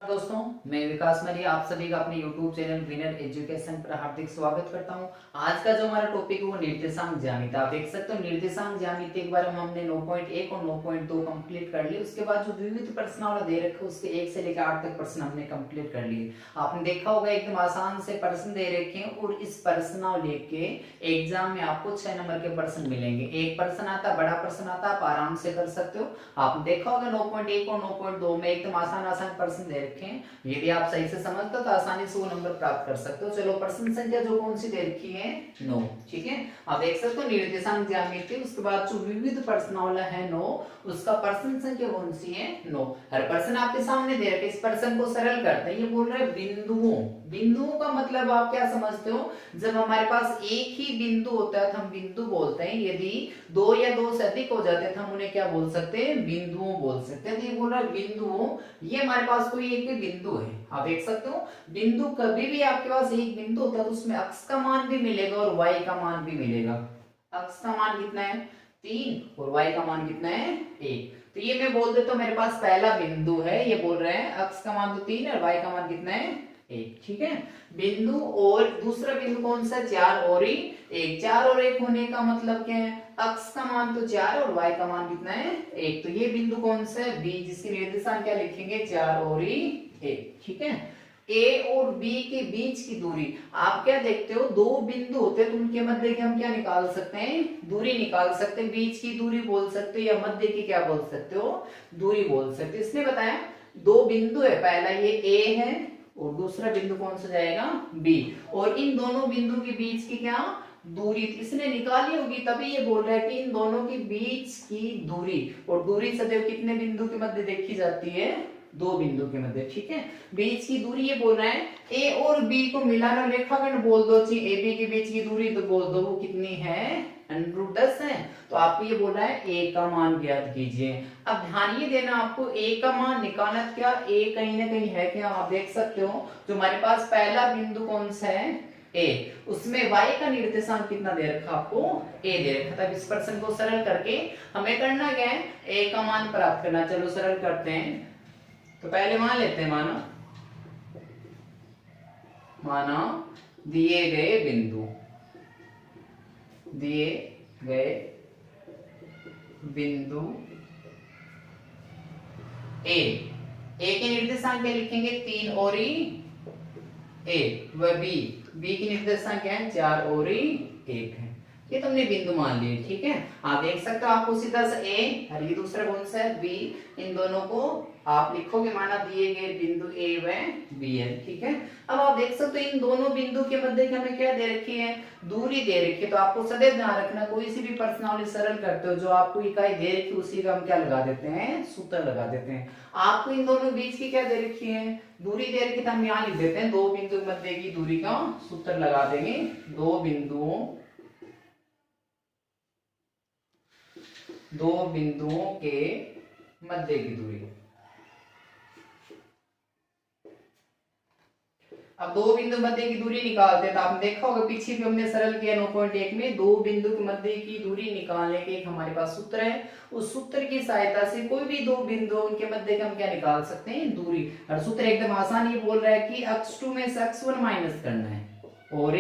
दोस्तों, मैं विकास मरी आप सभी का अपने YouTube चैनल विनर एजुकेशन पर हार्दिक स्वागत करता हूं। आज का जो हमारा टॉपिक है वो निर्देशांक ज्यामिति। आप देख सकते हो निर्देशांक ज्यामिति के बारे में हमने 9.1 और 9.2 कंप्लीट कर लिए। उसके बाद जो विविध प्रश्नावली दे रखे उसके 1 से लेकर 8 तक प्रश्न हमने कंप्लीट कर लिए। आपने देखा होगा एकदम आसान से प्रश्न दे रखे हैं और इस प्रश्नावली के एग्जाम में आपको 6 नंबर के प्रश्न मिलेंगे। एक प्रश्न आता, बड़ा प्रश्न आता, आप आराम से कर सकते हो। आपने देखा होगा 9.1 और 9.2 में एकदम आसान आसान प्रश्न दे रखे हैं। यदि आप सही से समझते हो तो आसानी से वो नंबर प्राप्त कर सकते हो। चलो, प्रश्न संख्या जो कौन सी दे रखी है 9। ठीक है, आप देख सकते हो निर्देशांक ज्यामिति। उसके बाद जो विविध प्रश्नावली है 9, उसका प्रश्न संख्या कौन सी है 9। हर प्रश्न आपके सामने दे रखे। इस प्रश्न को सरल करते हैं। ये बोल रहे हैं बिंदुओं। बिंदुओं का मतलब आप क्या समझते हो? जब हमारे पास एक ही बिंदु होता है तो हम बिंदु बोलते हैं। यदि दो या दो से अधिक हो जाते हैं तो हम उन्हें क्या बोल सकते हैं? बिंदुओं बोल सकते हैं। तो ये बोल रहा है बिंदुओं। ये हमारे पास कोई एक बिंदु है, आप देख सकते हो। बिंदु कभी भी आपके पास एक बिंदु होता है तो उसमें अक्ष का मान भी मिलेगा और वाई का मान भी मिलेगा। अक्ष का मान कितना है 3 और वाई का मान कितना है 1। तो ये मैं बोल देता हूँ मेरे पास पहला बिंदु है। ये बोल रहे हैं अक्ष का मान तो 3 और वाई का मान कितना है 1। ठीक है, बिंदु और दूसरा बिंदु कौन सा? 4 और 1। 4 और 1 होने का मतलब क्या है? अक्ष का मान तो 4 और y का मान कितना है 1। तो ये बिंदु कौन सा है? b, जिसकी निर्देशांक क्या लिखेंगे? 4 और 1। ठीक है, a और b के बीच की दूरी आप क्या देखते हो? दो बिंदु होते हैं तो उनके मध्य की हम क्या निकाल सकते हैं? दूरी निकाल सकते हैं। बीच की दूरी बोल सकते हो या मध्य की क्या बोल सकते हो? दूरी बोल सकते हो। इसने बताया दो बिंदु है, पहला ये a है और दूसरा बिंदु कौन सा जाएगा? b। और इन दोनों बिंदु के बीच की क्या दूरी इसने निकाली होगी, तभी ये बोल रहा है कि इन दोनों के बीच की दूरी। और दूरी सदैव कितने बिंदु के मध्य देखी जाती है? दो बिंदु के मध्य। ठीक है, बीच की दूरी ये बोल रहा है ए और बी को मिलाना रेखाखंड बोल दो। ए बी के बीच की दूरी तो बोल दो वो कितनी है? √10 है। तो आपको ये बोल रहा है ए का मान ज्ञात कीजिए। अब ध्यान ये देना, आपको ए का मान निकालना। क्या ए कहीं ना कहीं है क्या? आप देख सकते हो जो हमारे पास पहला बिंदु कौन सा है ए, उसमें y का निर्देशांक कितना दे रखा आपको? a दे रखा। तब इस प्रश्न को सरल करके हमें करना क्या है? a का मान प्राप्त करना। चलो सरल करते हैं। तो पहले मान लेते हैं, माना दिए गए बिंदु a के निर्देशांक क्या लिखेंगे? 3 और a व b की निर्देशांक क्या है? 4 और 1 है। ये तुमने बिंदु मान लिए। ठीक है, आप देख सकते हो आपको सीधा सा a और ये दूसरा कौन सा है? b। इन दोनों को आप लिखोगे, माना दिए गए बिंदु a व b है। ठीक है, अब आप देख सकते हो इन दोनों बिंदु के मध्य की हमें क्या दे रखी है? दूरी दे रखी है। तो आपको सदैव ध्यान रखना, कोई सी भी प्रश्नावली सरल करते हो जो आपको इकाई दे रखी उसी का हम क्या लगा देते हैं? सूत्र लगा देते हैं। आपको इन दोनों बीच की क्या दे रखी है? दूरी दे रखी, तो हम यहाँ लिख देते हैं दो बिंदु के मध्य की दूरी का सूत्र लगा देंगे। दो बिंदुओं के मध्य की दूरी। अब दो बिंदु मध्य की दूरी निकालते हैं। तो आपने देखा होगा पीछे भी हमने सरल किया 9.1 में। दो बिंदु के मध्य की दूरी निकालने के एक हमारे पास सूत्र है। उस सूत्र की सहायता से कोई भी दो बिंदु उनके मध्य का हम क्या निकाल सकते हैं? दूरी। और सूत्र एकदम आसान, ये बोल रहा है कि x2 में से x1 माइनस करना है और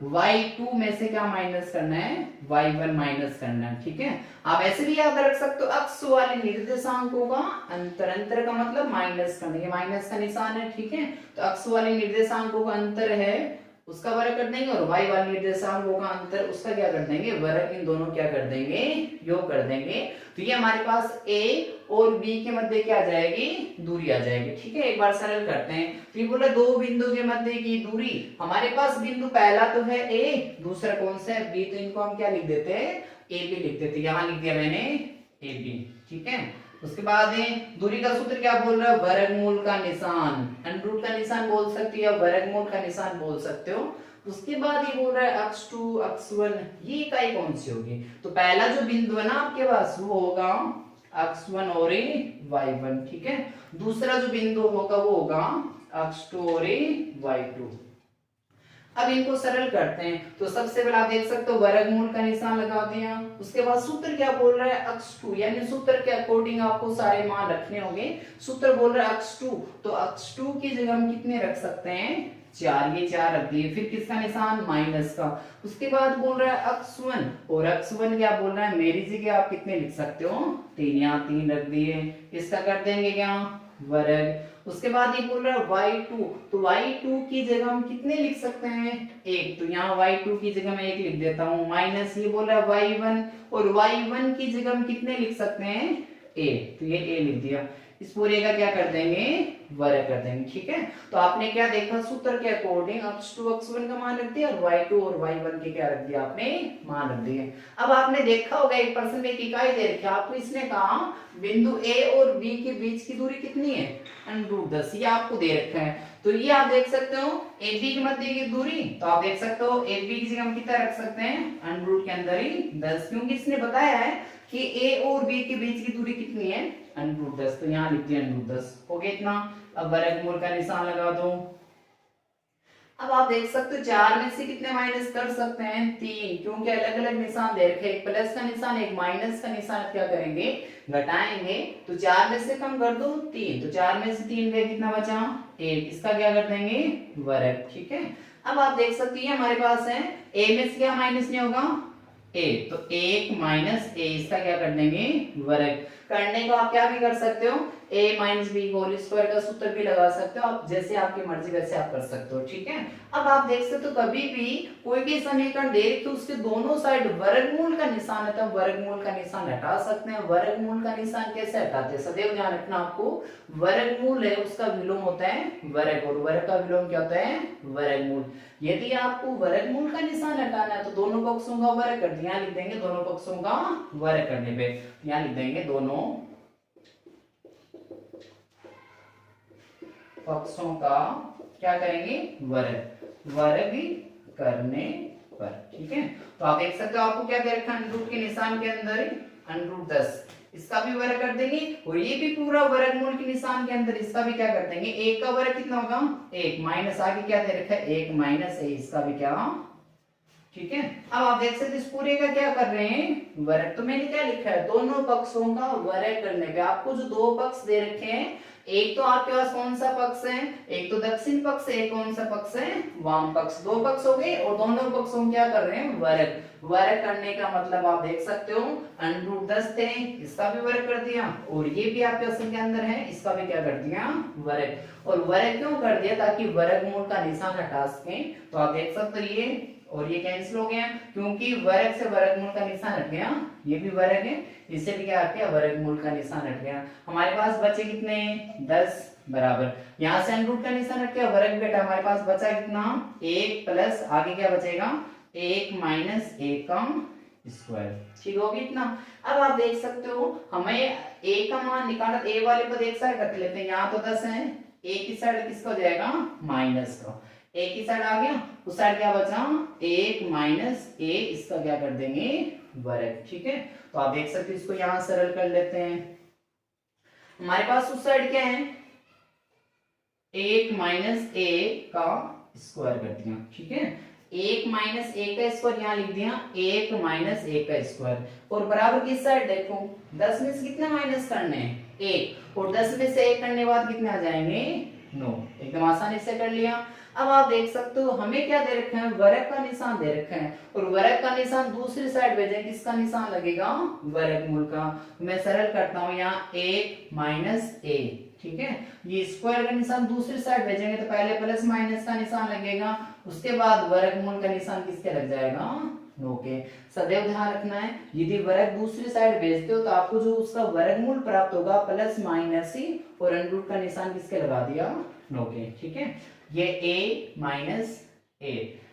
y2 में से क्या माइनस करना है? y1 माइनस करना है। ठीक है, आप ऐसे भी याद रख सकते हो अक्ष वाले निर्देशांकों का अंतर। अंतर का मतलब माइनस करना, ये माइनस का निशान है। ठीक है, तो अक्ष वाले निर्देशांकों का अंतर है उसका वर्ग कर देंगे और y वाले निर्देशांकों का अंतर उसका क्या कर देंगे? वर्ग। इन दोनों क्या कर देंगे? योग कर देंगे। तो ये हमारे पास a और b के मध्य क्या आ जाएगी? दूरी आ जाएगी। ठीक है, एक बार सरल करते हैं। तो ये बोला दो बिंदु के मध्य की दूरी। हमारे पास बिंदु पहला तो है a, दूसरा कौन सा है? b। तो इनको हम क्या लिख देते हैं? a b लिख देते। यहां लिख दिया मैंने a b। ठीक है, उसके बाद दूरी का सूत्र क्या बोल रहा है? वर्गमूल का निशान। √ का निशान बोल सकते हो या वर्गमूल का निशान बोल सकते हो। उसके बाद ये बोल रहा है x2 x1, ये इकाई कौन सी होगी? तो पहला जो बिंदु है ना आपके पास वो होगा x1 और y1। ठीक है, दूसरा जो बिंदु होगा वो होगा x2 और y2। अब इनको सरल करते हैं, तो सबसे पहले आप देख सकते हो वर्गमूल का निशान लगा दिया। उसके बाद सूत्र क्या बोल रहा है, अक्ष 2, यानी सूत्र के अकॉर्डिंग आपको सारे मान रखने होंगे। सूत्र बोल रहा है अक्ष 2, तो अक्ष 2 की जगह हम कितने रख सकते हैं, 4, ये 4 रख दिए। फिर किसका निशान, माइनस का। उसके बाद बोल रहा है अक्ष 1, और अक्ष 1 क्या बोल रहा है, मेरी जगह आप कितने लिख सकते हो, 3, यहाँ 3 रख दिए। इसका कर देंगे क्या, वर्ग। उसके बाद ये बोल रहा है y2, तो y2 की जगह हम कितने लिख सकते हैं, 1, तो यहाँ y2 की जगह मैं 1 लिख देता हूँ। माइनस ये बोल रहा है y1, और y1 की जगह हम कितने लिख सकते हैं, a, तो ये a लिख दिया। इस पूरे का क्या कर देंगे, वर्ग कर देंगे। ठीक है, तो आपने क्या देखा, सूत्र के अकॉर्डिंग अक्ष 2 अक्ष 1 का मान रख दिया, और y2 और y1 के क्या रख दिया, आपने मान रख दिए। अब आपने देखा होगा एक प्रश्न में एक इकाई दे रखी है आपको, इसने कहा बिंदु a और b के बीच की दूरी कितनी है, √10, ये आपको दे रखा है। तो ये आप देख सकते हो AB के मध्य की दूरी, तो आप देख सकते हो AB की जगह हम कितना रख सकते हैं, √ के अंदर ही 10, क्योंकि इसने बताया है कि A और B के बीच की दूरी कितनी है, √10, तो यहाँ लिख दिया √10। हो गया इतना। अब वर्गमूल का निशान लगा दो। अब आप देख सकते हो 4 में से कितने माइनस कर सकते हैं, 3, क्योंकि अलग अलग निशान दे रखे, एक प्लस का निशान एक माइनस का निशान, क्या करेंगे, घटाएंगे। तो 4 में से कम कर दो 3, तो 4 में से 3 गए, कितना बचा, 1, इसका क्या कर देंगे, वर्ग। ठीक है, अब आप देख सकते हैं हमारे पास है a में से क्या माइनस नहीं होगा, a, तो 1 माइनस a, इसका क्या कर देंगे, वर्ग। करने को आप क्या भी कर सकते हो, a minus b whole square का सूत्र भी लगा सकते हो आप, जैसे आपकी मर्जी वैसे आप कर सकते हो। ठीक है, अब आप देख सकते हो कभी भी कोई भी समीकरण दे रखे उसके दोनों साइड वर्गमूल का निशान है, तो वर्गमूल का निशान हटा सकते हैं। वर्गमूल का निशान कैसे हटाते हैं, सदैव ध्यान रखना आपको, वर्गमूल है उसका विलोम होता है वर्ग, और वर्ग का विलोम क्या होता है, वर्गमूल। यदि आपको वर्गमूल का निशान हटाना है तो दोनों पक्षों का वर्ग कर दिया, लिख देंगे दोनों पक्षों का वर्ग करने पे, यहाँ लिख देंगे दोनों पक्षों का क्या करेंगे, वर्ग, वर्ग करने पर। ठीक है, तो आप देख सकते हो आपको क्या दे रखा है, √ के निशान के अंदर √10, इसका भी वर्ग कर देंगे, और ये भी पूरा वर्गमूल के निशान के अंदर इसका भी क्या कर देंगे, 1 का वर्ग कितना होगा, 1, माइनस आगे क्या दे रखा है, 1 माइनस a, इसका भी क्या। ठीक है, अब आप देख सकते इस पूरे का क्या कर रहे हैं, वर्ग। तो मैंने क्या लिखा है, दोनों पक्षों का वर्ग करने पे आपको जो दो पक्ष दे रखे हैं, एक तो आपके पास कौन सा पक्ष है, एक तो दक्षिण पक्ष है, एक कौन सा पक्ष है, वाम पक्ष। दो पक्ष हो गए और दोनों पक्षों क्या कर रहे हैं, वर्ग। वर्ग करने का मतलब आप देख सकते हो √10 थे, इसका भी वर्ग कर दिया, और ये भी आपके असल के अंदर है, इसका भी क्या कर दिया, वर्ग। और वर्ग क्यों कर दिया, ताकि वर्गमूल का निशान हटा सके। तो आप देख सकते हो ये और ये कैंसिल हो गया, क्योंकि वर्ग से वर्गमूल का निशान हट गया, ये भी वर्ग है, इससे भी क्या हट गया, वर्गमूल का निशान हट गया। हमारे पास बचे कितने, 10 बराबर, यहाँ से √ का निशान हट गया, वर्ग बेटा हमारे पास बचा कितना, 1 प्लस आगे क्या बचेगा, 1 माइनस a का स्क्वायर। ठीक होगी इतना। अब आप देख सकते हो हमें a का मान निकालना, a वाले पद एक साइड रख लेते हैं, यहाँ तो 10 है, a की साइड किसका हो जाएगा, माइनस का, a की साइड आ गया, उस साइड क्या बचा, 1 माइनस a, इसका क्या कर देंगे, वर्ग। ठीक है, तो आप देख सकते हो इसको यहां सरल कर लेते हैं। हमारे पास उस साइड क्या है, 1 माइनस a का स्क्वायर कर दिया। ठीक है, 1 माइनस a का स्क्वायर यहाँ लिख दिया, 1 माइनस a का स्क्वायर, और बराबर किस साइड देखो, 10 में से कितने माइनस करने हैं, 1, और 10 में से 1 करने के बाद कितने आ जाएंगे, 9। एकदम आसानी से कर लिया। अब आप देख सकते हो हमें क्या दे रखे हैं, वर्ग का निशान दे रखे हैं, और वर्ग का निशान दूसरी साइड भेजें, किसका निशान लगेगा, वर्गमूल का। मैं सरल करता हूं, यहाँ 1 माइनस a, ठीक है, ये स्क्वायर का निशान दूसरी साइड भेजेंगे तो पहले प्लस माइनस का निशान लगेगा, उसके बाद वर्गमूल का निशान किसके लग जाएगा, 9 के। सदैव ध्यान रखना है, यदि वर्ग दूसरी साइड भेजते हो तो आपको जो उसका वर्गमूल प्राप्त होगा प्लस माइनस ही, और √ का निशान किसके लगा दिया, 9 के। ठीक है, ये a माइनस a।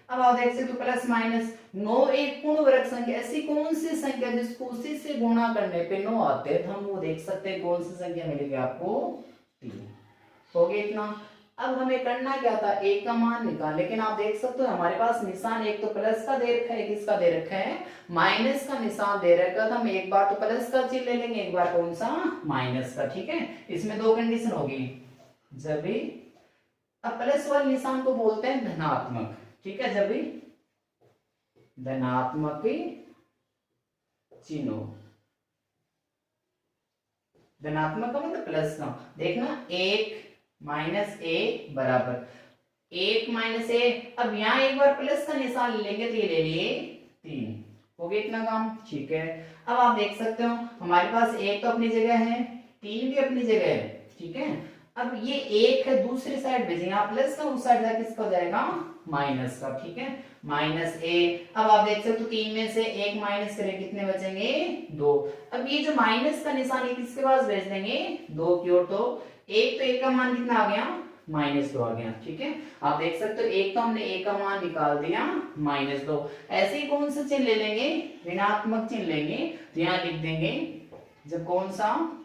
अब आप देख सकते हो प्लस माइनस 9 एक पूर्ण वर्ग संख्या, ऐसी कौन सी संख्या जिसको उसी से गुणा करने पे 9 आते हैं, तो हम वो देख सकते हैं कौन सी संख्या मिलेगी आपको, 3। हो गया इतना। अब हमें करना क्या था, a का मान निकाल, लेकिन आप देख सकते हो हमारे पास निशान एक तो प्लस का दे रखा है, किसका दे रखा है, माइनस का निशान दे रखा था। हम एक बार तो प्लस का चिन्ह ले लेंगे, एक बार कौन सा, माइनस का। ठीक है, इसमें दो कंडीशन होगी, जब भी अब प्लस वाले निशान को बोलते हैं धनात्मक। ठीक है, जब भी धनात्मक चिन्ह, धनात्मक का मतलब प्लस का, देखना 1 माइनस ए बराबर 1 माइनस ए। अब यहाँ एक बार प्लस का निशान ले लेंगे तो ये ले लिए 3, हो गया इतना काम, ठीक है। अब आप देख सकते हो हमारे पास एक तो अपनी जगह है, 3 भी अपनी जगह है, ठीक है। अब ये एक है दूसरी साइड भेजेंगे, यहाँ प्लस का, उस साइड जाके किसका हो जाएगा माइनस का, ठीक है, माइनस ए। अब आप देख सकते हो 3 में से 1 माइनस करें कितने बचेंगे 2। अब ये जो माइनस का निशान है किसके पास भेज देंगे 2 की ओर, तो एक तो एक का मान कितना आ गया -2 आ गया, ठीक है। आप देख सकते हो एक तो हमने एक का मान निकाल दिया -2। ऐसे ही कौन सा चिन्ह ले लेंगे, ऋणात्मक चिन्ह लेंगे, तो यहाँ लिख देंगे जब कौन सा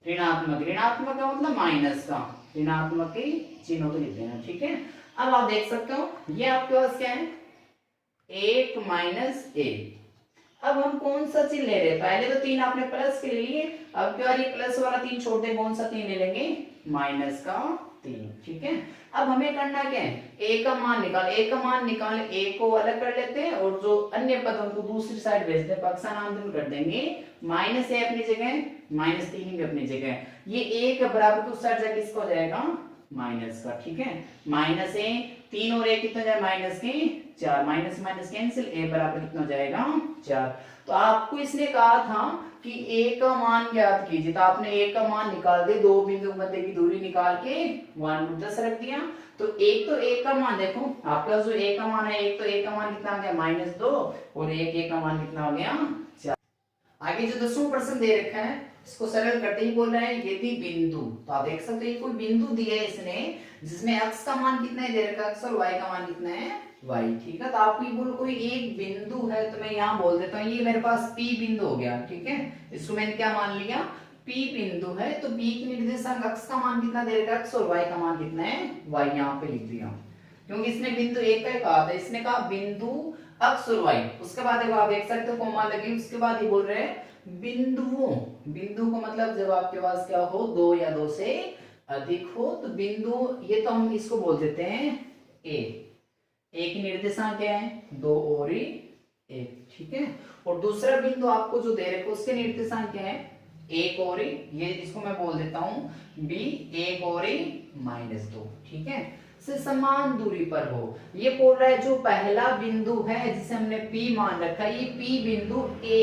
ऋणात्मक, ऋणात्मक का मतलब माइनस का, ऋणात्मक के चिन्हों को लिख देना, ठीक है। अब आप देख सकते हो ये आपके पास क्या है 1 माइनस ए। अब हम कौन सा चिन्ह ले रहे हैं, पहले तो 3 आपने प्लस के ले लिए, अब क्या ये प्लस वाला 3 छोड़ दे, कौन सा 3 ले लेंगे माइनस का 3, ठीक है। अब हमें करना क्या है, ए का मान निकाल, ए का मान निकाल, ए को अलग कर लेते हैं और जो अन्य पद उनको दूसरी साइड भेजते हैं, पक्षानुमान कर देंगे, माइनस ए अपनी जगह, -3 भी अपनी जगह, ये ए के बराबर तो उस साइड जाके किसका हो जाएगा माइनस का, ठीक है, माइनस ए, 3 और 1 कितना जाए माइनस के 4, माइनस माइनस कैंसिल, ए बराबर कितना हो जाएगा 4। तो आपको इसने कहा था कि ए का मान ज्ञात कीजिए, तो आपने ए का मान निकाल दे, दो बिंदु मध्य की दूरी निकाल के 1/10 रख दिया। तो एक तो ए का मान देखो आपका जो ए का मान है, एक तो ए का मान कितना आ गया -2 और एक ए का मान कितना हो गया 4। आगे जो 10वां प्रश्न दे रखा है इसको सरल करते ही बोल रहा है यदि बिंदु, तो आप देख सकते हो ये कोई बिंदु दिया है इसने जिसमें x का मान कितना है दे रखा है, x और y का मान कितना है y, ठीक है। तो आपको ये बोलो कोई एक बिंदु है, तो मैं यहाँ बोल देता हूँ ये मेरे पास P बिंदु हो गया, ठीक है। इसको मैंने क्या मान लिया P बिंदु है, तो P की निर्देशांक x का मान कितना दे रखा है, x और y का मान कितना है y, यहाँ पे लिख दिया क्योंकि इसने बिंदु एक का कहा था, इसने कहा बिंदु x और y, उसके बाद आप देख सकते हो कोमा लगी, उसके बाद ये बोल रहे हैं बिंदुओं, बिंदु को मतलब जब आपके पास क्या हो 2 या 2 से अधिक हो, तो बिंदु, ये तो हम इसको बोल देते हैं ए की निर्देशांक क्या है 2 और 1, ठीक है। और दूसरा बिंदु आपको जो दे रखे उसके निर्देशांक क्या है 1 और ये इसको मैं बोल देता हूं बी, 1 और -2, ठीक है, से समान दूरी पर हो। ये बोल रहा है जो पहला बिंदु है जिसे हमने P मान रखा है, ये P बिंदु A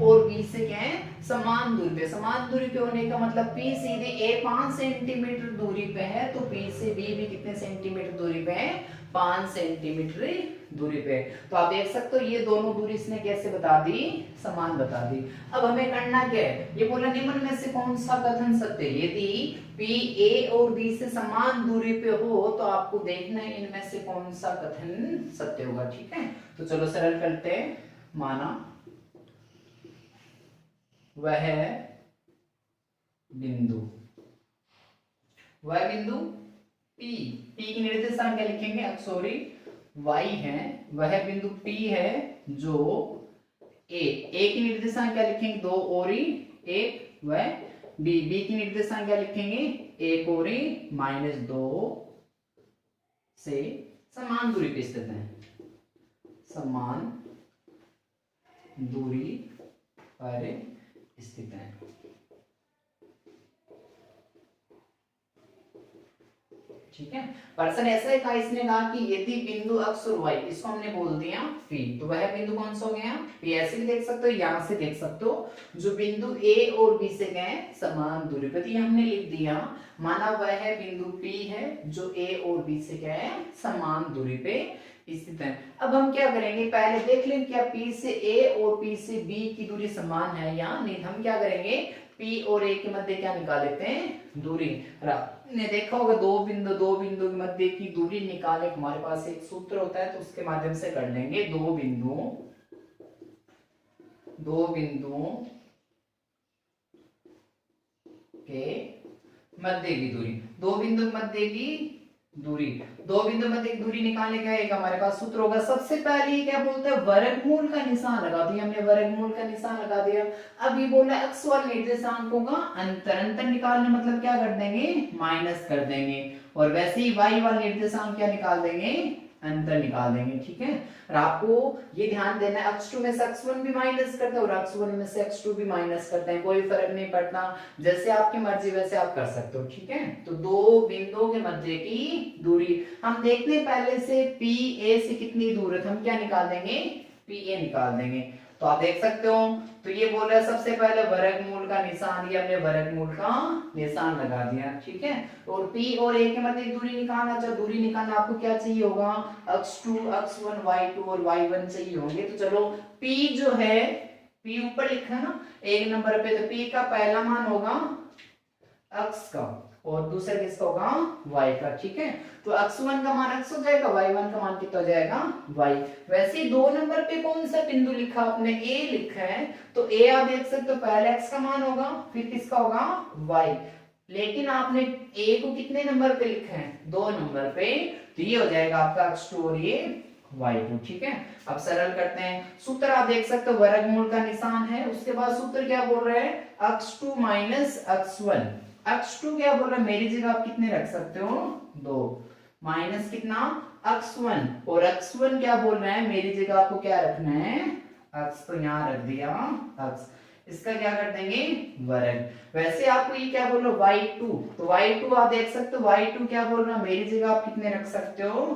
और B से क्या है समान दूरी पे, समान दूरी पे होने का मतलब P सीधे A 5 सेंटीमीटर दूरी पे है, तो P से B भी कितने सेंटीमीटर दूरी पे है 5 सेंटीमीटर दूरी पे। तो आप देख सकते हो ये दोनों दूरी इसने कैसे बता दी समान बता दी। अब हमें करना क्या है, ये बोला निम्न में से कौन सा कथन सत्य, यदि P A और B से समान दूरी पे हो तो आपको देखना है इनमें से कौन सा कथन सत्य होगा, ठीक है। तो चलो सरल करते हैं, माना वह बिंदु P की निर्देशांक क्या लिखेंगे सॉरी y है, वह बिंदु P है जो A की निर्देशांक क्या लिखेंगे 2 और 1, वह B की निर्देशांक क्या लिखेंगे 1 और -2 से समान दूरी पे स्थित है, समान दूरी पर स्थित है, ठीक है। प्रश्न ऐसा है कहा, इसने कहा कि यदि बिंदु x और y, इसको हमने बोल दिया P, तो वह बिंदु कौन सा हो गया P। ऐसे भी देख सकते हो, यहां से देख सकते हो जो बिंदु A और B से गए समान दूरी पे, तो ये हमने लिख दिया माना वह बिंदु P है जो A और B से गए समान दूरी पे स्थित है। अब हम क्या करेंगे पहले देख लें क्या P से A और P से B की दूरी समान है या नहीं। हम क्या करेंगे P और A के मध्य क्या निकाल लेते हैं दूरी, ने देखा होगा दो बिंदु के मध्य की दूरी निकाले, हमारे पास एक सूत्र होता है तो उसके माध्यम से कर लेंगे। दो बिंदुओं के मध्य की दूरी, दो बिंदु मध्य की दूरी निकालने का एक हमारे पास सूत्र होगा। सबसे पहले क्या बोलते हैं वर्गमूल का निशान लगा दिया, हमने वर्गमूल का निशान लगा दिया। अब ये बोल रहा है x वाले निर्देशांकों का अंतर निकालने मतलब क्या कर देंगे माइनस कर देंगे, और वैसे ही y वाले निर्देशांक क्या निकाल देंगे अंतर निकाल देंगे, ठीक है। और आपको ये ध्यान देना है x2 में से x1 भी माइनस करते हैं और x1 में से x2 भी माइनस करते हैं, कोई फर्क नहीं पड़ता, जैसे आपकी मर्जी वैसे आप कर सकते हो, ठीक है। तो दो बिंदुओं के मध्य की दूरी हम देखते हैं पहले से PA से कितनी दूर है, तो हम क्या निकाल देंगे, PA निकाल देंगे। तो आप देख सकते हो, तो ये बोल रहा है सबसे पहले वर्गमूल का निशान, ये हमने वर्गमूल का निशान लगा दिया, ठीक है। और P और A के मध्य दूरी निकालना, चाहे दूरी निकालना आपको क्या चाहिए होगा, x2 x1 y2 और y1 चाहिए होंगे। तो चलो P जो है, P ऊपर लिखा है ना एक नंबर पे, तो P का पहला मान होगा x का और दूसरा किसका होगा, y का, ठीक है। तो x1 का मान x हो जाएगा, y1 का मान कितना हो जाएगा, y। वैसे ही 2 नंबर पे कौन सा बिंदु लिखा आपने, a लिखा है, तो a आप देख सकते हो पहले x का मान होगा, फिर किसका होगा, y। लेकिन आपने a को कितने नंबर पे लिखा है, 2 नंबर पे, तो ये हो जाएगा आपका x2 और ये y2, ठीक है। अब सरल करते हैं, सूत्र आप देख सकते हो वर्गमूल का निशान है, उसके बाद सूत्र क्या बोल रहे हैं, x2 माइनस x1, x2 क्या बोल रहा है, मेरी जगह आप कितने रख सकते हो, 2, माइनस कितना x1, और x1 क्या बोल रहे हैं, मेरी जगह आपको क्या रखना है, x, तो यहां रख दिया x, इसका क्या कर देंगे, वर्ग। वैसे आपको ये क्या बोल रहा है, y2, तो y2 आप देख सकते हो, y2 क्या बोल रहा है, मेरी जगह आप कितने रख सकते हो,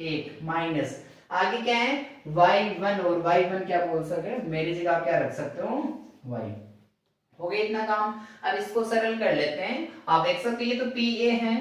1, माइनस आगे क्या है y1, और y1 क्या बोल सकते हैं, मेरी जगह आप क्या रख सकते हो, y। हो गया इतना काम। अब इसको सरल कर लेते हैं, आप देख सकते हो ये तो PA है,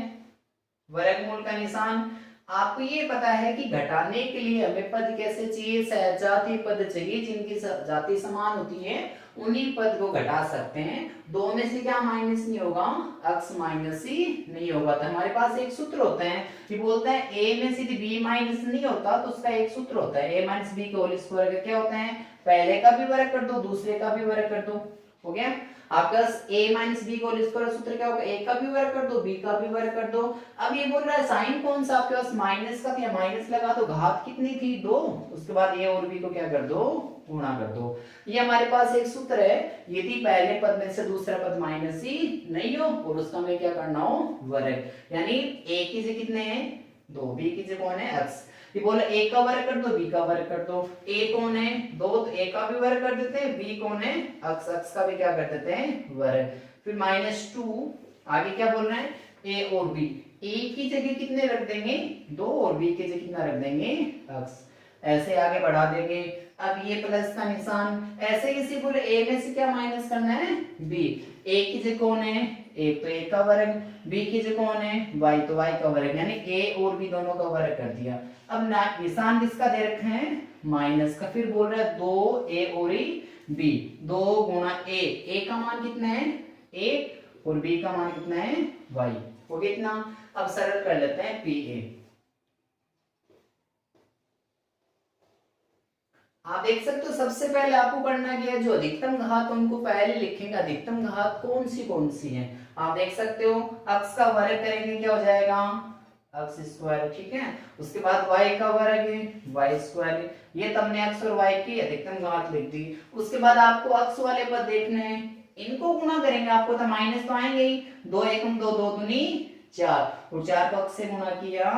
वर्गमूल का निशान। आपको ये पता है कि घटाने के लिए हमें पद कैसे चाहिए, सहजातीय पद चाहिए, जिनकी जाति समान होती है उन्हीं पद को घटा सकते हैं। दो में से क्या माइनस नहीं होगा, x माइनस ही नहीं होगा। तो हमारे पास एक सूत्र होता है कि बोलता है a में से यदि b माइनस नहीं होता तो उसका एक सूत्र होता है a माइनस बी के होल स्क्वायर का, क्या होता है, पहले का भी वर्ग कर दो दूसरे का भी वर्ग कर दो, हो गया आपका a माइनस बी का होल स्क्वायर सूत्र क्या होगा, a का भी वर्ग कर दो b का भी वर्ग कर दो। अब ये बोल रहा है साइन कौन सा आपके पास माइनस का, या माइनस लगा दो, घात कितनी थी 2, उसके बाद a और b को क्या कर दो, गुणा कर दो। ये हमारे पास एक सूत्र है, यदि पहले पद में से दूसरा पद माइनस ही नहीं हो और उसका हमें क्या करना हो, वर्ग, यानी a की जगह कितने हैं 2, b की जगह कौन है x। ये बोला a का वर्ग कर दो b का वर्ग कर दो, a कौन है 2, तो a का भी वर्ग कर देते हैं, b कौन है x का भी क्या कर देते हैं वर्ग। फिर -2 आगे क्या बोल रहे हैं a और b, a की जगह कितने रख देंगे 2 और b की जगह कितना रख देंगे x, ऐसे आगे बढ़ा देंगे। अब ये प्लस का निशान, ऐसे किसी बोले a में से क्या माइनस करना है b, a की जगह कौन है एक, तो a का वर्ग, b की जगह कौन है y, तो y का वर्ग, यानी a और b दोनों का वर्ग कर दिया। अब निशान किसका दे रखे हैं माइनस का, फिर बोल रहा है 2a और b, 2 गुणा a का मान कितना है 1 और b का मान कितना है y, हो गया इतना। अब सरल कर लेते हैं PA, आप देख सकते हो सबसे पहले आपको करना क्या है, जो अधिकतम घात उनको पहले लिखेंगे, अधिकतम घात कौन सी है, आप देख सकते हो x का वर्ग करेंगे क्या हो जाएगा x स्क्वायर, ठीक है। उसके बाद y का वर्ग है y स्क्वायर, ये तुमने x और y की अधिकतम घात लिख दी। उसके बाद आपको x वाले पद देखने हैं, इनको गुणा करेंगे, आपको तो माइनस तो आएंगे ही, 2 एकम 2, 2 दूनी 4, और 4 को x से गुणा किया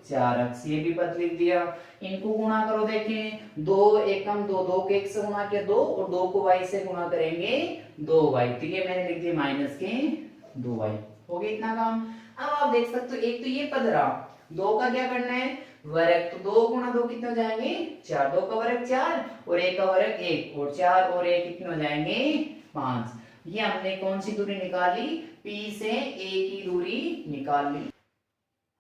4x, ये भी पद लिख दिया। इनको गुणा करो, देखें 2 एकम 2, 2 के 1 से गुणा किया 2, और 2 को y से गुणा करेंगे 2y, तो ये मैंने लिख दिया माइनस के 2y, हो गया इतना काम। अब आप देख सकते हो एक तो ये पद रहा, 2 का क्या करना है वर्ग, तो 2 गुणा 2 कितने हो जाएंगे 4, 2 का वर्ग 4 और 1 का वर्ग 1, और 4 और 1 कितने हो जाएंगे 5। ये हमने कौन सी दूरी निकाली, P से A की दूरी निकाल ली,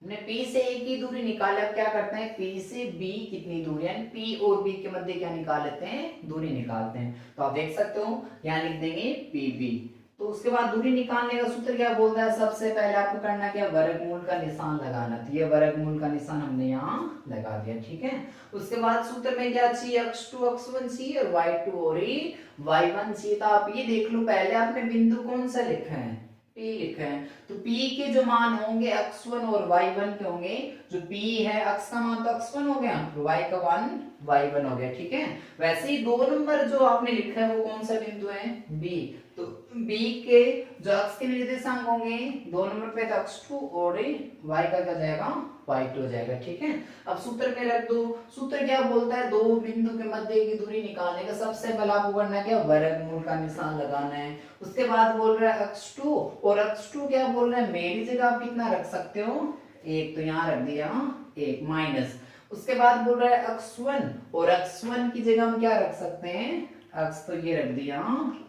हमने P से A की दूरी निकाले। अब क्या करते हैं P से B कितनी दूरी है, P और B के मध्य क्या निकाल लेते हैं दूरी निकालते हैं। तो आप देख सकते हो यहाँ लिख देंगे PB, तो उसके बाद दूरी निकालने का सूत्र क्या बोलता है, सबसे पहले आपको करना क्या वर्गमूल का निशान लगाना, तो ये वर्गमूल का निशान हमने यहाँ लगा दिया, ठीक है। उसके बाद सूत्र में क्या चाहिए x2 x1 चाहिए और y2 और y1 चाहिए। तो आप ये देख लो पहले आपने बिंदु कौन सा लिखा है P लिखा है, तो P के जो मान होंगे x1 और y1 के होंगे, जो P है x का मान तो x1 हो गया, y का मान y1 हो गया, ठीक है। वैसे ही 2 नंबर जो आपने लिखा है वो कौन सा बिंदु है B, तो बी के जो अक्ष के निर्देशांक होंगे 2 नंबर पे तो x2 और y का क्या जाएगा y2 हो जाएगा। ठीक है, अब सूत्र पे रख दो। सूत्र क्या बोलता है, दो बिंदु के मध्य की दूरी निकालने का सबसे पहले आपको करना क्या, वर्गमूल का निशान लगाना है। उसके बाद बोल रहा है x2 और x2 क्या बोल रहा है, मेरी जगह आप कितना रख सकते हो, एक, तो यहाँ रख दिया एक माइनस। उसके बाद बोल रहा है x1 और x1 की जगह हम क्या रख सकते हैं, अक्स, तो ये रख दिया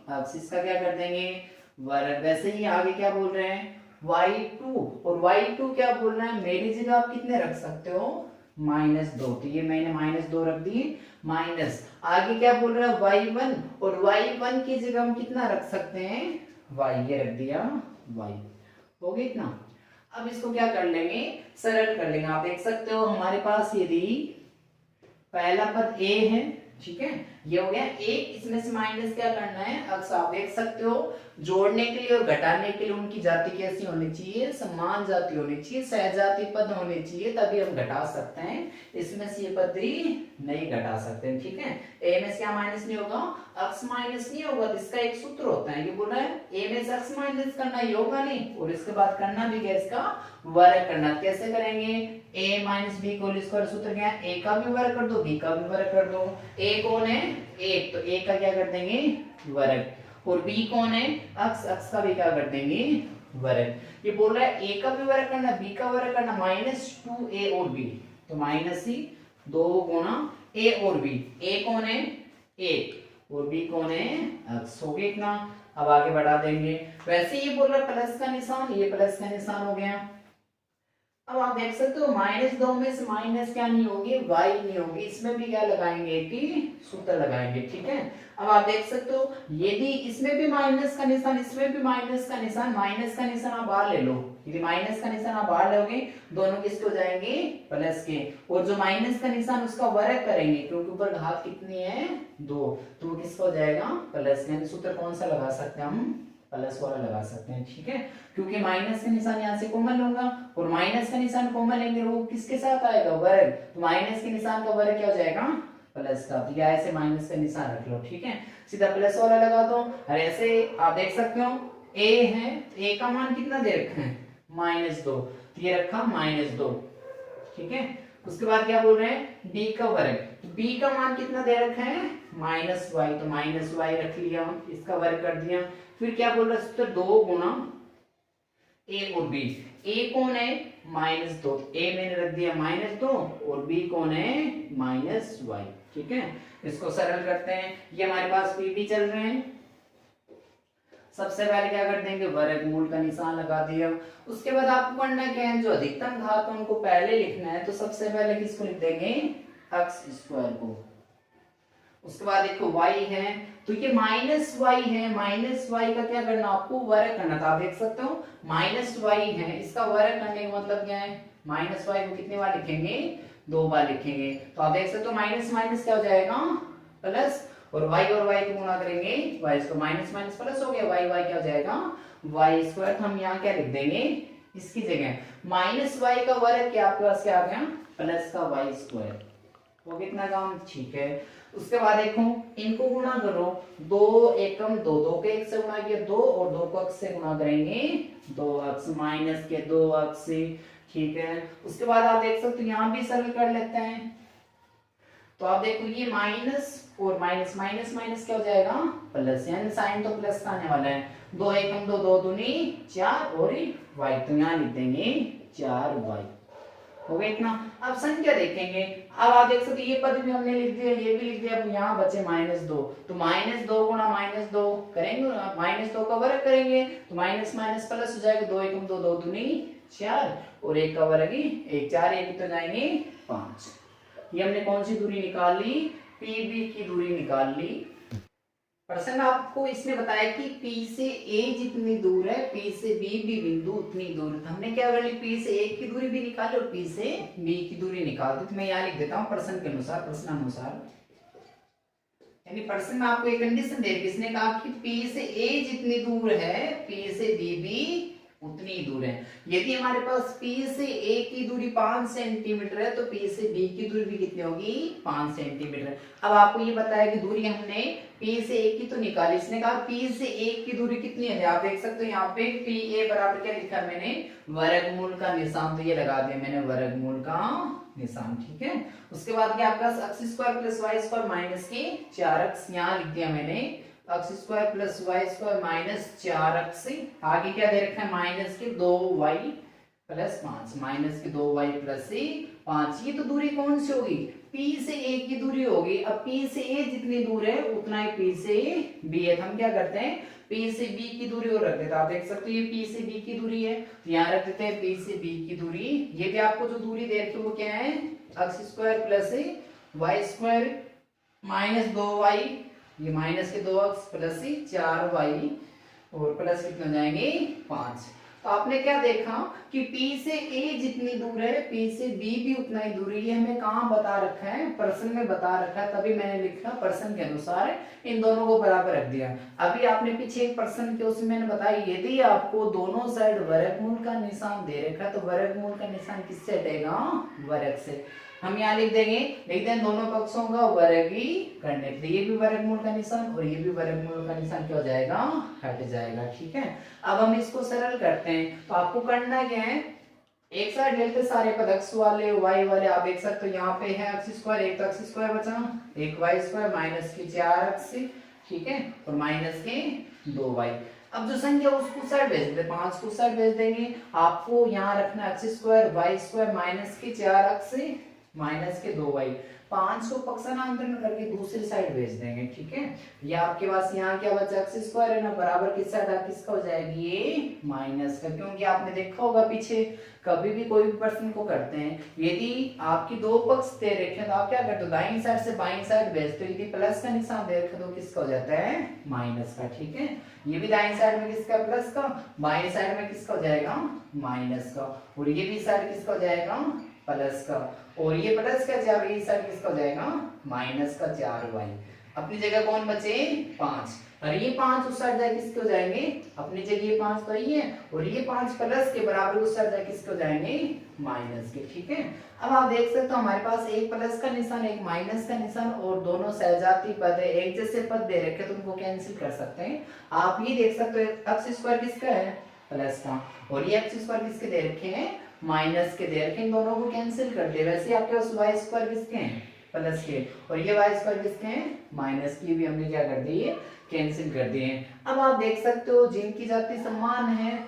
अक्स, इसका क्या कर देंगे वर्ग। वैसे ही आगे क्या बोल रहे हैं y2 और y2 क्या बोल रहे हैं, मेरी जगह आप कितने रख सकते हो, -2, तो ये मैंने -2 रख दिए माइनस। आगे क्या बोल रहा है y1 और y1 की जगह हम कितना रख सकते हैं y, ये रख दिया y। हो गया इतना। अब इसको क्या कर लेंगे, सरल कर लेंगे। आप देख सकते हो हमारे पास यदि पहला पद a है, ठीक है, ये हो गया एक, इसमें से माइनस क्या करना है, अक्स। आप देख सकते हो जोड़ने के लिए और घटाने के लिए उनकी जाति कैसी होनी चाहिए, समान जाति होनी चाहिए, सहजाति पद होने चाहिए, तभी हम घटा सकते हैं। इसमें से ये पद भी नहीं घटा सकते हैं। ठीक है, ए में से क्या माइनस नहीं होगा, अक्स माइनस नहीं होगा, तो इसका एक सूत्र होता है, ये बोल रहा है ए में से अक्स माइनस करना, ये होगा नहीं, और इसके बाद करना भी क्या, इसका वर्ग करना। कैसे करेंगे, a माइनस बी को स्क्वायर, सूत्र क्या है, a का भी वर्ग कर दो, b का भी वर्ग कर दो। a कौन है, एक, तो a का क्या कर देंगे वर्ग, और b कौन है, अक्स, अक्स का भी क्या कर देंगे वर्ग। ये बोल रहा है a का भी वर्ग करना, b का वर्ग करना, -2a और b, तो माइनस ही 2 गुणा a और b। a कौन है, एक, और b कौन है, अक्स। हो गया इतना। अब आगे बढ़ा देंगे। वैसे ये बोल रहा है प्लस का निशान, ये प्लस का निशान हो गया। अब आप देख सकते हो -2 में से माइनस क्या नहीं होगी, y नहीं होगी, इसमें भी क्या लगाएंगे कि सूत्र लगाएंगे। ठीक है, अब आप देख सकते हो यदि इसमें भी माइनस का निशान, इसमें भी माइनस का निशान, माइनस का निशान आप बाहर ले लो, यदि माइनस का निशान आप बाहर लोगे दोनों किसके हो जाएंगे प्लस के, और जो माइनस का निशान उसका वर्ग करेंगे क्योंकि ऊपर घात कितनी है 2, तो वो किसका हो जाएगा प्लस। यानी सूत्र कौन सा लगा सकते हैं हम, प्लस वाला लगा सकते हैं। ठीक है, क्योंकि माइनस का निशान यहाँ से कॉमन लूंगा और माइनस का निशान कॉमन लेंगे वो किसके साथ आएगा वर्ग, तो माइनस के निशान का वर्ग क्या हो जाएगा प्लस का, तो ऐसे माइनस का निशान रख लो। ठीक है, सीधा प्लस वाला लगा दो। और ऐसे आप देख सकते हो a है, a का मान कितना दे रखा है -2, तो ये रखा -2। ठीक है, उसके बाद क्या बोल रहे हैं b का वर्ग, तो b का मान कितना दे रखा है -y, तो -y रख लिया, इसका वर्ग कर दिया। फिर क्या बोल रहा है सूत्र 2 गुणा a और b। a कौन है -2, a मैंने रख दिया -2 और b कौन है -y। ठीक है, इसको सरल करते हैं। ये हमारे पास p भी चल रहे हैं। सबसे पहले क्या कर देंगे वर्गमूल का निशान लगा दिया। उसके बाद आपको करना क्या है, जो अधिकतम घात उनको पहले लिखना है, तो सबसे पहले किसको लिख देंगे अक्स स्क्वायर को। उसके बाद देखो y है, तो ये -y है, -y का क्या करना आपको वर्ग करना था। आप देख सकते हो -y है, इसका वर्ग करने का मतलब क्या है, -y को कितने बार लिखेंगे 2 बार लिखेंगे, तो आप देख सकते हो माइनस माइनस क्या हो जाएगा प्लस, और y को गुणा करेंगे y, इसको माइनस माइनस प्लस हो गया, y क्या हो जाएगा y स्क्वायर। हम यहाँ क्या लिख देंगे इसकी जगह -y का वर्ग, क्या आपके पास क्या आ गया प्लस का y स्क्वायर। वो कितना काम, ठीक है। उसके बाद देखो इनको गुणा करो, 2 एकम 2, 2 के 1 से गुणा किया 2 और 2 को अक्स से गुणा करेंगे 2 अक्स, माइनस के 2 अक्स से। ठीक है, उसके बाद आप देख सकते हो यहाँ भी सरल कर लेते हैं, तो आप देखो ये माइनस और माइनस, माइनस माइनस क्या हो जाएगा प्लस, यानी साइन तो प्लस का आने वाला है। 2 एकम 2, 2 दूनी 4 और y, तो यहाँ लिख देंगे 4y। हो गया इतना। अब संख्या देखेंगे, अब आप देख सकते ये पद भी हमने लिख दिया, ये भी लिख दिया, अब यहाँ बचे -2, तो -2 गुणा -2 करेंगे, -2 का वर्ग करेंगे तो माइनस माइनस प्लस हो जाएगा, 2 एकम 2, 2 दूनी 4 और 1 का वर्ग ही 1, 4 1 तो जाएंगे 5। ये हमने कौन सी दूरी निकाल ली, PB की दूरी निकाल ली। प्रश्न आपको इसने बताया कि P से A जितनी दूर है P से B भी बिंदु उतनी दूर है, तो हमने क्या कर ली P से A की दूरी भी निकाली और P से B की दूरी निकाल दी। तो मैं यहाँ लिख देता हूँ प्रश्न के अनुसार, प्रश्नानुसार, यानी प्रश्न में आपको एक कंडीशन दे, किसने कहा कि P से A जितनी दूर है P से B भी उतनी ही दूर है। यदि हमारे पास P से A की दूरी 5 सेंटीमीटर है तो P से B की दूरी भी कितनी होगी 5 सेंटीमीटर। अब आपको ये बताया कि दूरी हमने P से A की तो निकाली, इसने कहा P से A की दूरी कितनी है। आप देख सकते हो यहाँ पे PA बराबर क्या लिखा मैंने, वर्गमूल का निशान, तो ये लगा दिया मैंने वर्गमूल का निशान, ठीक है। उसके बाद क्या आपका x square plus y square minus के 4x, यहाँ लिख दिया मैंने x square plus y square minus 4x, आगे क्या दे रखा है माइनस के 2y प्लस 5, माइनस के 2y प्लस 5। ये तो दूरी कौन सी होगी, P से A की दूरी होगी। अब P से A जितनी दूर है उतना ही P से B है, तो हम क्या करते हैं P से B की दूरी और रख देते हैं। आप देख सकते हो ये P से B की दूरी है, तो यहाँ रख देते हैं P से B की दूरी। ये भी आपको जो दूरी दे रखी है वो क्या है, x square plus y square minus 2y, ये माइनस के 2x प्लस 4y और प्लस कितने हो जाएंगे 5। तो आपने क्या देखा कि P से A जितनी दूर है P से B भी उतना ही दूरी है। हमें कहाँ बता रखा है, प्रश्न में बता रखा है, तभी मैंने लिखा प्रश्न के अनुसार इन दोनों को बराबर रख दिया। अभी आपने पीछे एक प्रश्न के उसमें मैंने बताया यदि आपको दोनों साइड वर्गमूल का निशान दे रखा है तो वर्गमूल का निशान किससे हटेगा, वर्ग से। हम यहाँ लिख देंगे, लिख दें दोनों पक्षों का वर्गीकरण, तो ये भी वर्गमूल का निशान और ये भी वर्गमूल का निशान क्या हो जाएगा, हट जाएगा, ठीक है। अब हम इसको सरल करते हैं, तो आपको करना क्या है, एक साइड लेते सारे पद x वाले y वाले, आप देख सकते हो यहाँ पे है x स्क्वायर, एक तो x स्क्वायर बचा, एक y स्क्वायर माइनस के 4x, ठीक है, और माइनस के 2y। अब जो संख्या उसको साइड भेज देते, 5 को साइड भेज देंगे। आपको यहाँ रखना x square y square minus के 4x माइनस के 2y, 5 को पक्षांतरण करके दूसरी साइड भेज देंगे, ठीक है। ये आपके पास यहाँ क्या बचा, x स्क्वायर है ना, बराबर किस साइड किसका हो जाएगी, ये माइनस का, क्योंकि आपने देखा होगा पीछे कभी भी कोई भी प्रश्न को करते हैं, यदि आपकी दो पक्ष दे रखे हैं तो आप क्या करते हो, दाईं साइड से बाईं साइड भेजते हो। यदि प्लस का निशान दे रखे तो किसका हो जाता है, माइनस का, ठीक है। ये भी दाईं साइड में किसका, प्लस का, बाईं साइड में किसका हो जाएगा, माइनस का, और ये भी साइड किसका हो जाएगा, प्लस का, और ये प्लस का 4, ये साइड किसका हो जाएगा, माइनस का 4y। अपनी जगह कौन बचे 5, और ये 5 उस साइड जाए किसके हो जाएंगे, अपनी जगह ये 5 तो ही है, और ये 5 प्लस के बराबर उस साइड जाए किसके हो जाएंगे, माइनस के, ठीक है। अब आप देख सकते हो हमारे पास एक प्लस का निशान एक माइनस का निशान और दोनों सहजाती पद है, एक जैसे पद दे रखे तो उनको कैंसिल कर सकते हैं। आप ये देख सकते हो x स्क्वायर किसका है, प्लस का, और ये x स्क्वायर किसके दे रखे हैं, माइनस के दे रखे, इन दोनों को कैंसिल कर दे। वैसे आपके पास y स्क्वायर किसके हैं, प्लस के, और ये y स्क्वायर किसके हैं, माइनस की, भी हमने क्या कर दिए, कैंसिल कर दिए। अब आप देख सकते हो जिनकी जाति समान है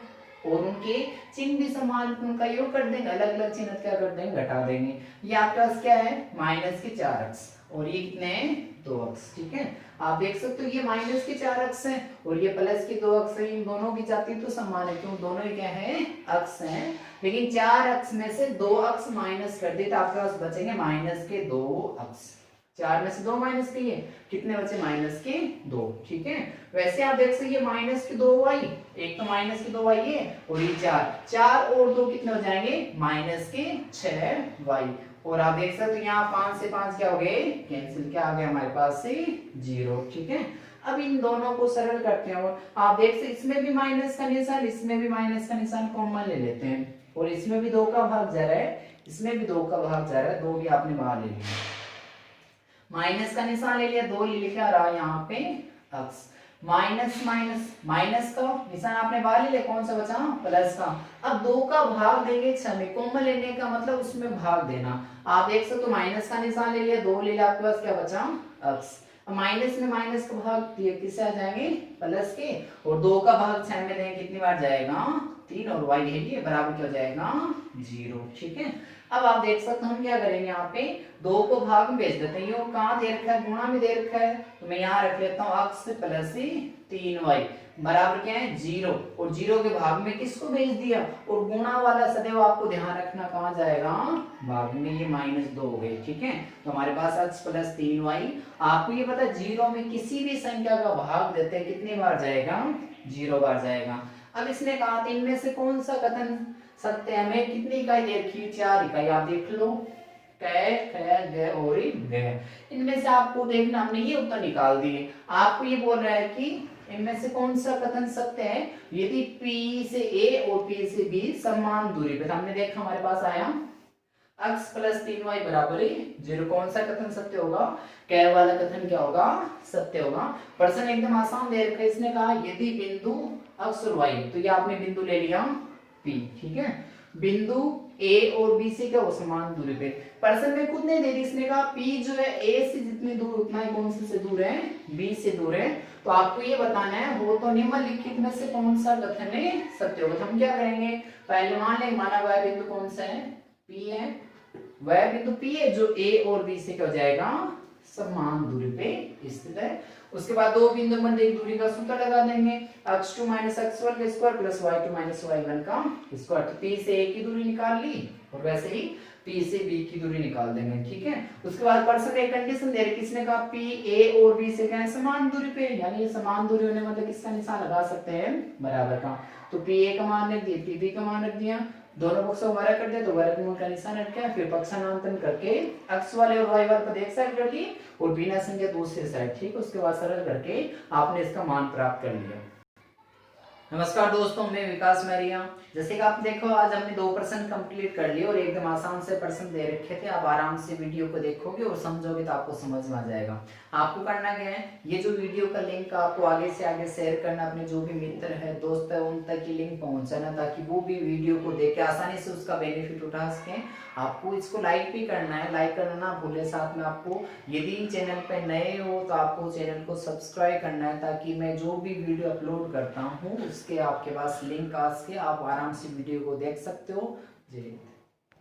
और उनके चिन्ह भी समान, उनका योग कर देंगे, अलग अलग चिन्ह क्या कर देंगे, घटा देंगे। ये आपके पास क्या है, माइनस के 4x, और ये कितने हैं, 2x, ठीक है। आप देख सकते हो ये माइनस के 4x है और ये प्लस के 2x है, इन दोनों की जाति तो समान है क्यों, दोनों ही क्या है, अक्ष हैं। लेकिन 4x में से 2x माइनस कर दिए तो आपके पास बचेंगे माइनस के 2x, 4 में से 2 माइनस किए कितने बचे, माइनस के 2, ठीक है। वैसे आप देख सकते माइनस के 2y, एक तो माइनस के 2y है और ये 4 और 2 कितने हो जाएंगे, माइनस के 6y, और आप देख सकते हो यहाँ 5 से 5 क्या हो गए, कैंसिल, क्या आ गया हमारे पास से 0, ठीक है। अब इन दोनों को सरल करते हैं, और आप देख सकते इसमें भी माइनस का निशान, इसमें भी माइनस का निशान कॉमन ले लेते हैं, और इसमें भी 2 का भाग जा रहा है, इसमें भी 2 का भाग जा रहा है, 2 भी आपने बाहर ले लिया, माइनस का निशान ले लिया, 2 लिखा रहा यहाँ पे x, माइनस माइनस माइनस का निशान आपने बाहर ले लिया, कौन सा बचा, प्लस का। अब 2 का भाग देंगे 6 में, कॉमन लेने का मतलब उसमें भाग देना। आप देख सकते हो माइनस का निशान ले लिया, 2 ले लिया, आपके पास क्या बचा, x। माइनस में माइनस का भाग दिए किससे आ जाएंगे, प्लस के, और 2 का भाग 6 में देंगे कितनी बार जाएगा, 3, और y है ये बराबर क्या हो जाएगा, 0, ठीक है। अब आप देख सकते हैं हम क्या करेंगे, यहाँ पे 2 को भाग में भेज देते हैं, ये कहाँ दे रखा है, गुणा में दे रखा है, तो मैं यहाँ रख लेता हूँ x प्लस 3y बराबर क्या है 0, और 0 के भाग में किसको भेज दिया, और गुणा वाला सदैव आपको ध्यान रखना कहाँ जाएगा, भाग में, ये -2 हो गए, ठीक है। तो हमारे पास x प्लस 3y, आपको ये पता 0 में किसी भी संख्या का भाग देते हैं कितनी बार जाएगा, 0 बार जाएगा। अब इसने कहा था इनमें से कौन सा कथन सत्य है, हमें कितनी इकाई दे रखी है, 4 इकाई, आप देख लो, कै ख ग और ग, इनमें से आपको देखना, हमने ये उत्तर निकाल दिए। आपको ये बोल रहा है कि इनमें से कौन सा कथन सत्य है? यदि P से A और P से B समान दूरी पर, हमने देखा हमारे पास आया x प्लस 3y बराबर 0, कौन सा कथन सत्य होगा? कह वाला कथन क्या होगा? सत्य होगा। प्रश्न एकदम आसान दे रखा है, इसने कहा यदि बिंदु x और y, तो ये आपने बिंदु ले लिया P, ठीक है, बिंदु A और B से क्या हो? समान दूरी पे। प्रश्न में खुद नहीं दे दी, इसने कहा P जो है A से जितनी दूर उतना ही कौन से दूर है? B से दूर है। तो आपको ये बताना है वो तो निम्नलिखित में से कौन सा कथन है सत्य होगा। तो हम क्या करेंगे, पहले मान लेंगे माना हुआ बिंदु कौन सा है? P है, वह बिंदु P है जो A और B से क्या हो जाएगा? समान दूरी पे स्थित है। उसके बाद दो बिंदु मध्य एक दूरी का सूत्र लगा देंगे, x2 x1 का स्क्वायर प्लस y2 y1 का स्क्वायर। तो P से A की दूरी निकाल ली और वैसे ही P से B की दूरी निकाल देंगे, ठीक है। उसके बाद पर्सन एक कंडीशन दे रखी, किसने कहा P A और B से क्या है? समान दूरी पे, यानी ये समान दूरी होने मतलब किसका निशान लगा सकते हैं? बराबर का। तो P A का मान रख दिया, P B का मान रख दिया, दोनों पक्षों को वर्ग कर दिया तो वर्गमूल का निशान रख के फिर पक्षांतरण करके x वाले और y वाले पद एक साइड कर लिए और बिना संख्या दूसरी साइड, ठीक है। उसके बाद सरल करके आपने इसका मान प्राप्त कर लिया। नमस्कार दोस्तों, मैं विकास मैरिया। जैसे कि आप देखो आज हमने 2 प्रश्न कंप्लीट कर लिए और एकदम आसान से प्रश्न दे रखे थे। आप आराम से वीडियो को देखोगे और समझोगे तो आपको समझ में आ जाएगा। आपको करना क्या है, ये जो वीडियो का लिंक आपको आगे से आगे शेयर करना, अपने जो भी मित्र है दोस्त है उन तक ये लिंक पहुंचाना, ताकि वो भी वीडियो को देख के आसानी से उसका बेनिफिट उठा सकें। आपको इसको लाइक भी करना है, लाइक करना ना भूले। साथ में आपको यदि चैनल पे नए हो तो आपको चैनल को सब्सक्राइब करना है, ताकि मैं जो भी वीडियो अपलोड करता हूँ उसके आपके पास लिंक आ सके, आप आराम से वीडियो को देख सकते हो। जय हिंद।